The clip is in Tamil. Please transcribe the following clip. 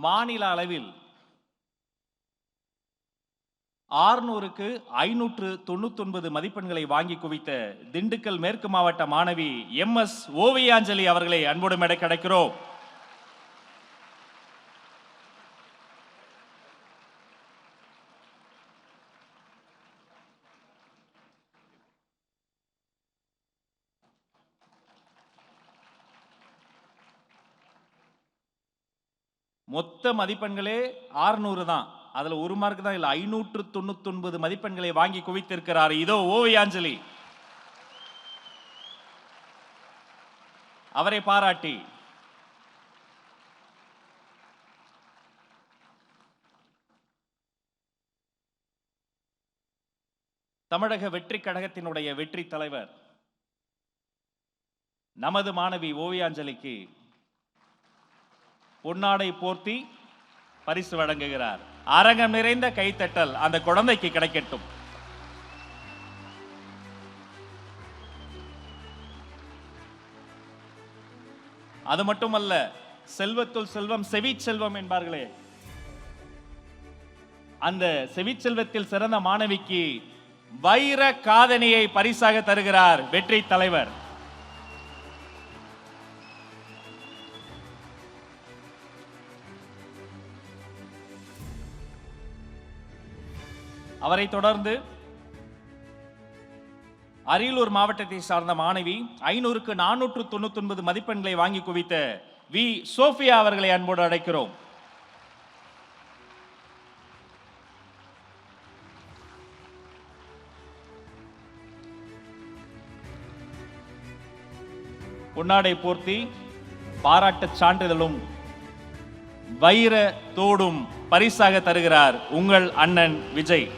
மாநில அளவில் 600க்கு 599 மதிப்பெண்களை வாங்கி குவித்த திண்டுக்கல் மேற்கு மாவட்ட மாணவி MS ஓவியாஞ்சலி அவர்களை அன்போடு மேடைக்கு அழைக்கிறோம். மொத்த மதிப்பெண்களே 600 தான். அதுல ஒரு மார்க் தான் இல்ல, 599 மதிப்பெண்களை வாங்கி குவித்திருக்கிறார். இதோ ஓவியாஞ்சலி. அவரை பாராட்டி தமிழக வெற்றி கழகத்தினுடைய வெற்றி தலைவர் நமது மாணவி ஓவியாஞ்சலிக்கு பொன்னாடை போர்த்தி பரிசு வழங்குகிறார். அரங்கம் நிறைந்த கைத்தட்டல் அந்த குழந்தைக்கு கிடைக்கட்டும். அது மட்டுமல்ல, செல்வத்துள் செல்வம் செவிச்செல்வம் என்பார்களே, அந்த செவிச்செல்வத்தில் சிறந்த மாணவிக்கு வைர காதணியை பரிசாக தருகிறார் வெற்றி தலைவர். அவரை தொடர்ந்து அரியலூர் மாவட்டத்தை சார்ந்த மாணவி 500க்கு 499 மதிப்பெண்களை வாங்கி குவித்த வி சோபியா அவர்களை அன்போடு அழைக்கிறோம். பொன்னாடை போர்த்தி பாராட்டு சான்றிதழும் வைர தோடும் பரிசாக தருகிறார் உங்கள் அண்ணன் விஜய்.